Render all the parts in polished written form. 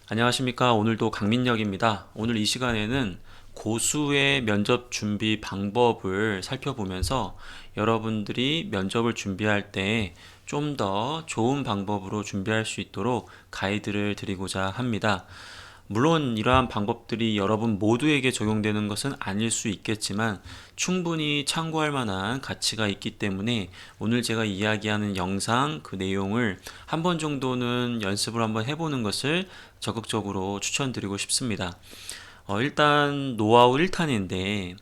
안녕하십니까. 오늘도 강민혁입니다. 오늘 이 시간에는 고수의 면접 준비 방법을 살펴보면서 여러분들이 면접을 준비할 때 좀 더 좋은 방법으로 준비할 수 있도록 가이드를 드리고자 합니다. 물론 이러한 방법들이 여러분 모두에게 적용되는 것은 아닐 수 있겠지만 충분히 참고할 만한 가치가 있기 때문에 오늘 제가 이야기하는 영상 그 내용을 한 번 정도는 연습을 한번 해보는 것을 적극적으로 추천드리고 싶습니다. 일단 노하우 1탄인데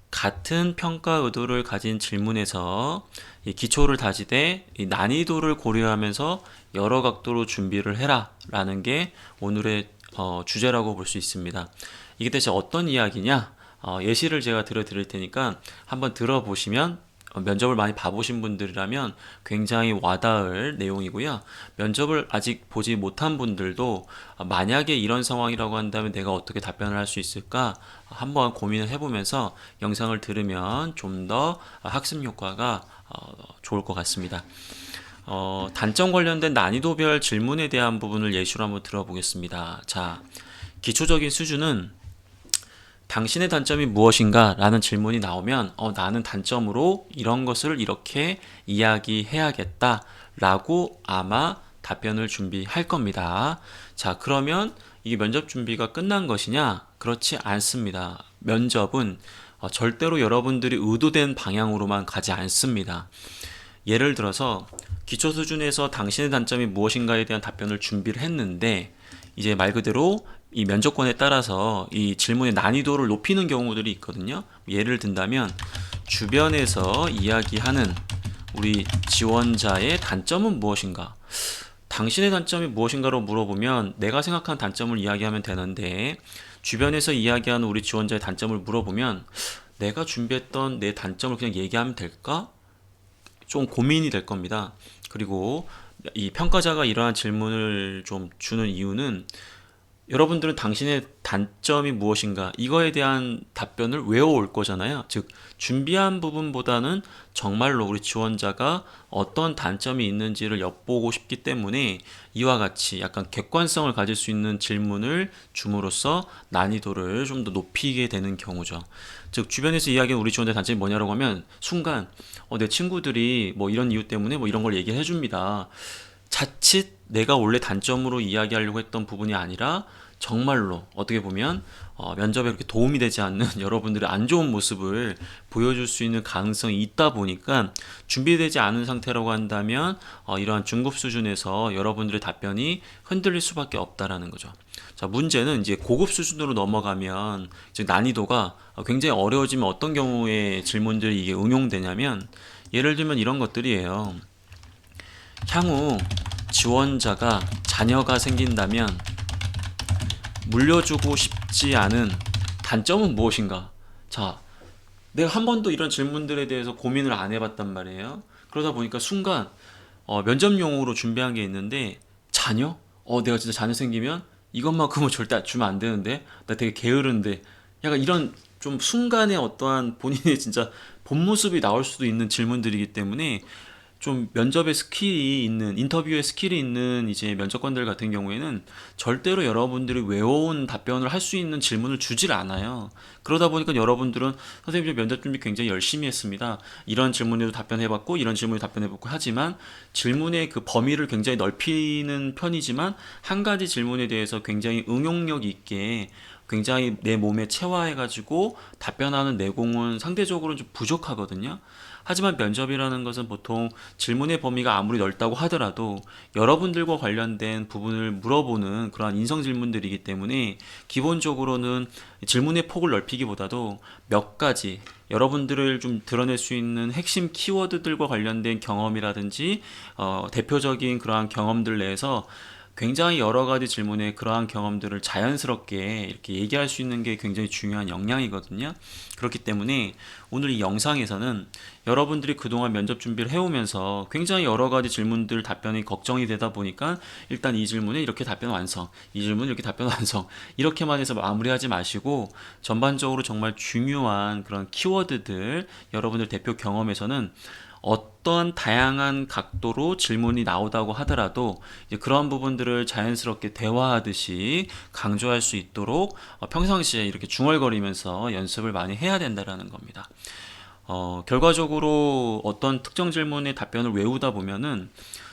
같은 평가 의도를 가진 질문에서 이 기초를 다지되 이 난이도를 고려하면서 여러 각도로 준비를 해라 라는 게 오늘의 주제라고 볼 수 있습니다. 이게 대체 어떤 이야기냐? 예시를 제가 들어드릴 테니까 한번 들어보시면 면접을 많이 봐보신 분들이라면 굉장히 와닿을 내용이고요. 면접을 아직 보지 못한 분들도 만약에 이런 상황이라고 한다면 내가 어떻게 답변을 할 수 있을까 한번 고민을 해보면서 영상을 들으면 좀 더 학습 효과가 좋을 것 같습니다. 단점 관련된 난이도별 질문에 대한 부분을 예시로 한번 들어보겠습니다. 자, 기초적인 수준은 당신의 단점이 무엇인가? 라는 질문이 나오면 나는 단점으로 이런 것을 이렇게 이야기해야겠다 라고 아마 답변을 준비할 겁니다. 자, 그러면 이게 면접 준비가 끝난 것이냐? 그렇지 않습니다. 면접은 절대로 여러분들이 의도된 방향으로만 가지 않습니다. 예를 들어서 기초 수준에서 당신의 단점이 무엇인가에 대한 답변을 준비를 했는데 이제 말 그대로 이 면접관에 따라서 이 질문의 난이도를 높이는 경우들이 있거든요. 예를 든다면 주변에서 이야기하는 우리 지원자의 단점은 무엇인가? 당신의 단점이 무엇인가로 물어보면 내가 생각한 단점을 이야기하면 되는데 주변에서 이야기하는 우리 지원자의 단점을 물어보면 내가 준비했던 내 단점을 그냥 얘기하면 될까? 좀 고민이 될 겁니다. 그리고 이 평가자가 이러한 질문을 좀 주는 이유는 여러분들은 당신의 단점이 무엇인가 이거에 대한 답변을 외워올 거잖아요. 즉 준비한 부분보다는 정말로 우리 지원자가 어떤 단점이 있는지를 엿보고 싶기 때문에 이와 같이 약간 객관성을 가질 수 있는 질문을 줌으로써 난이도를 좀 더 높이게 되는 경우죠. 즉 주변에서 이야기하는 우리 지원자의 단점이 뭐냐라고 하면 순간 내 친구들이 뭐 이런 이유 때문에 뭐 이런 걸 얘기해 줍니다. 자칫 내가 원래 단점으로 이야기하려고 했던 부분이 아니라 정말로 어떻게 보면 면접에 그렇게 도움이 되지 않는 여러분들의 안 좋은 모습을 보여줄 수 있는 가능성이 있다 보니까 준비되지 않은 상태라고 한다면 이러한 중급 수준에서 여러분들의 답변이 흔들릴 수밖에 없다라는 거죠. 자, 문제는 이제 고급 수준으로 넘어가면 즉 난이도가 굉장히 어려워지면 어떤 경우에 질문들이 이게 응용되냐면 예를 들면 이런 것들이에요. 향후 지원자가 자녀가 생긴다면 물려주고 싶지 않은 단점은 무엇인가? 자, 내가 한 번도 이런 질문들에 대해서 고민을 안 해봤단 말이에요. 그러다 보니까 순간 면접용으로 준비한 게 있는데 자녀? 내가 진짜 자녀 생기면 이것만큼은 절대 주면 안 되는데 나 되게 게으른데 약간 이런 좀 순간의 어떠한 본인의 진짜 본 모습이 나올 수도 있는 질문들이기 때문에 좀 면접에 스킬이 있는 인터뷰에 스킬이 있는 이제 면접관들 같은 경우에는 절대로 여러분들이 외워온 답변을 할 수 있는 질문을 주질 않아요. 그러다 보니까 여러분들은 선생님 저 면접 준비 굉장히 열심히 했습니다. 이런 질문에도 답변해봤고 이런 질문에 답변해봤고 하지만 질문의 그 범위를 굉장히 넓히는 편이지만 한 가지 질문에 대해서 굉장히 응용력 있게 굉장히 내 몸에 체화해가지고 답변하는 내공은 상대적으로 좀 부족하거든요. 하지만 면접이라는 것은 보통 질문의 범위가 아무리 넓다고 하더라도 여러분들과 관련된 부분을 물어보는 그러한 인성 질문들이기 때문에 기본적으로는 질문의 폭을 넓히기보다도 몇 가지 여러분들을 좀 드러낼 수 있는 핵심 키워드들과 관련된 경험이라든지 대표적인 그러한 경험들 내에서 굉장히 여러 가지 질문에 그러한 경험들을 자연스럽게 이렇게 얘기할 수 있는 게 굉장히 중요한 역량이거든요. 그렇기 때문에 오늘 이 영상에서는 여러분들이 그동안 면접 준비를 해오면서 굉장히 여러 가지 질문들 답변이 걱정이 되다 보니까 일단 이 질문에 이렇게 답변 완성, 이 질문에 이렇게 답변 완성 이렇게만 해서 마무리하지 마시고 전반적으로 정말 중요한 그런 키워드들 여러분들 대표 경험에서는 어떤 다양한 각도로 질문이 나오다고 하더라도 이제 그런 부분들을 자연스럽게 대화하듯이 강조할 수 있도록 평상시에 이렇게 중얼거리면서 연습을 많이 해야 된다라는 겁니다. 결과적으로 어떤 특정 질문의 답변을 외우다 보면은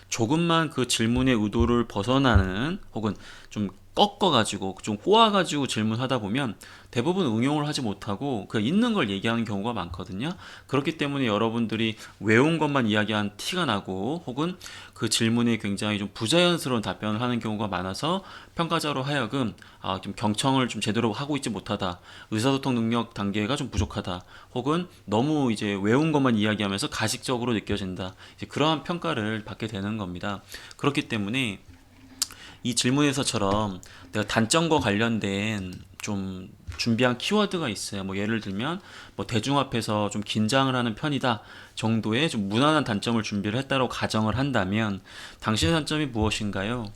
조금만 그 질문의 의도를 벗어나는 혹은 좀 꺾어가지고 좀 꼬아가지고 질문하다 보면 대부분 응용을 하지 못하고 그 있는 걸 얘기하는 경우가 많거든요. 그렇기 때문에 여러분들이 외운 것만 이야기한 티가 나고 혹은 그 질문에 굉장히 좀 부자연스러운 답변을 하는 경우가 많아서 평가자로 하여금 좀 경청을 좀 제대로 하고 있지 못하다, 의사소통 능력 단계가 좀 부족하다, 혹은 너무 이제 외운 것만 이야기하면서 가식적으로 느껴진다, 이제 그러한 평가를 받게 되는 겁니다. 그렇기 때문에 이 질문에서처럼 내가 단점과 관련된 좀 준비한 키워드가 있어요. 뭐 예를 들면 뭐 대중 앞에서 좀 긴장을 하는 편이다 정도의 좀 무난한 단점을 준비를 했다고 가정을 한다면 당신의 단점이 무엇인가요?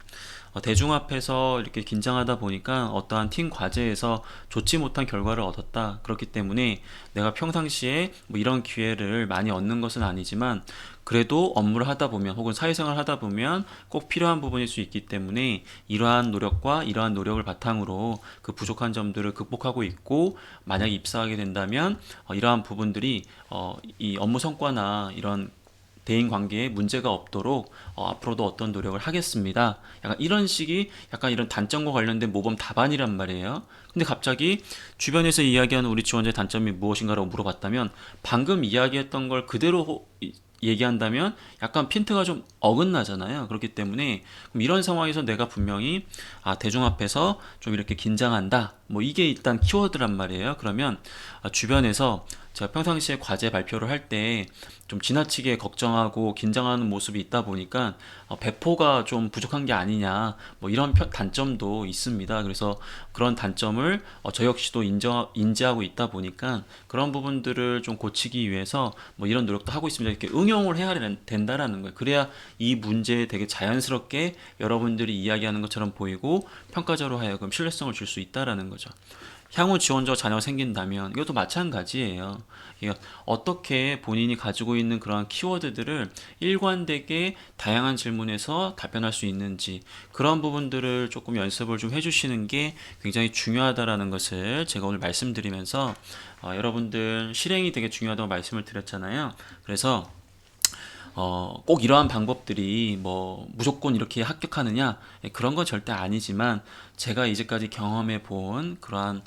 대중 앞에서 이렇게 긴장하다 보니까 어떠한 팀 과제에서 좋지 못한 결과를 얻었다. 그렇기 때문에 내가 평상시에 뭐 이런 기회를 많이 얻는 것은 아니지만 그래도 업무를 하다 보면 혹은 사회생활을 하다 보면 꼭 필요한 부분일 수 있기 때문에 이러한 노력과 이러한 노력을 바탕으로 그 부족한 점들을 극복하고 있고, 만약 입사하게 된다면 이러한 부분들이 이 업무 성과나 이런 대인 관계에 문제가 없도록 앞으로도 어떤 노력을 하겠습니다. 약간 이런 식이 약간 이런 단점과 관련된 모범 답안이란 말이에요. 근데 갑자기 주변에서 이야기하는 우리 지원자의 단점이 무엇인가라고 물어봤다면 방금 이야기했던 걸 그대로 얘기한다면 약간 핀트가 좀 어긋나잖아요. 그렇기 때문에 그럼 이런 상황에서 내가 분명히 대중 앞에서 좀 이렇게 긴장한다, 뭐 이게 일단 키워드란 말이에요. 그러면 주변에서 제가 평상시에 과제 발표를 할 때 좀 지나치게 걱정하고 긴장하는 모습이 있다 보니까 배포가 좀 부족한 게 아니냐, 뭐 이런 단점도 있습니다. 그래서 그런 단점을 저 역시도 인지하고 있다 보니까 그런 부분들을 좀 고치기 위해서 뭐 이런 노력도 하고 있습니다. 이렇게 응용을 해야 된다라는 거예요. 그래야 이 문제에 되게 자연스럽게 여러분들이 이야기하는 것처럼 보이고 평가자로 하여금 신뢰성을 줄 수 있다라는 거죠. 향후 지원자 자녀가 생긴다면 이것도 마찬가지예요. 그러니까 어떻게 본인이 가지고 있는 그러한 키워드들을 일관되게 다양한 질문에서 답변할 수 있는지, 그런 부분들을 조금 연습을 좀 해주시는 게 굉장히 중요하다라는 것을 제가 오늘 말씀드리면서 여러분들 실행이 되게 중요하다고 말씀을 드렸잖아요. 그래서 꼭 이러한 방법들이 뭐 무조건 이렇게 합격하느냐, 그런 건 절대 아니지만 제가 이제까지 경험해 본 그러한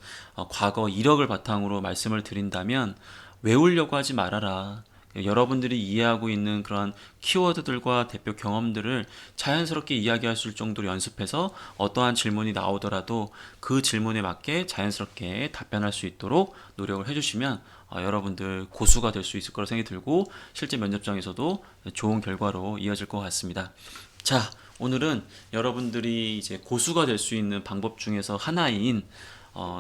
과거 이력을 바탕으로 말씀을 드린다면 외우려고 하지 말아라. 여러분들이 이해하고 있는 그런 키워드들과 대표 경험들을 자연스럽게 이야기할 수 있을 정도로 연습해서 어떠한 질문이 나오더라도 그 질문에 맞게 자연스럽게 답변할 수 있도록 노력을 해주시면 여러분들 고수가 될 수 있을 거라 생각이 들고 실제 면접장에서도 좋은 결과로 이어질 것 같습니다. 자, 오늘은 여러분들이 이제 고수가 될 수 있는 방법 중에서 하나인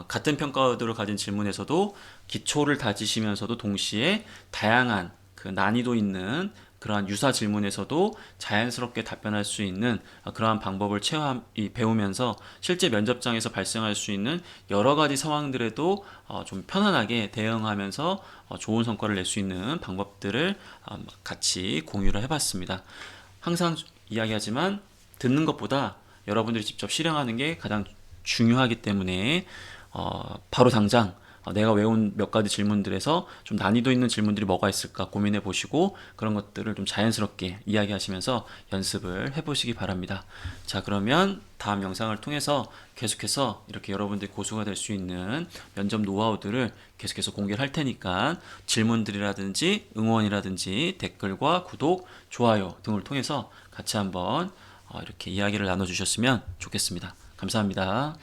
같은 평가들을 가진 질문에서도 기초를 다지시면서도 동시에 다양한 그 난이도 있는 그러한 유사 질문에서도 자연스럽게 답변할 수 있는 그러한 방법을 배우면서 실제 면접장에서 발생할 수 있는 여러 가지 상황들에도 좀 편안하게 대응하면서 좋은 성과를 낼 수 있는 방법들을 같이 공유를 해봤습니다. 항상 이야기하지만 듣는 것보다 여러분들이 직접 실행하는 게 가장 중요하기 때문에 바로 당장 내가 외운 몇 가지 질문들에서 좀 난이도 있는 질문들이 뭐가 있을까 고민해 보시고 그런 것들을 좀 자연스럽게 이야기하시면서 연습을 해 보시기 바랍니다. 자, 그러면 다음 영상을 통해서 계속해서 이렇게 여러분들이 고수가 될 수 있는 면접 노하우들을 계속해서 공개를 할 테니까 질문들이라든지 응원이라든지 댓글과 구독, 좋아요 등을 통해서 같이 한번 이렇게 이야기를 나눠주셨으면 좋겠습니다. 감사합니다.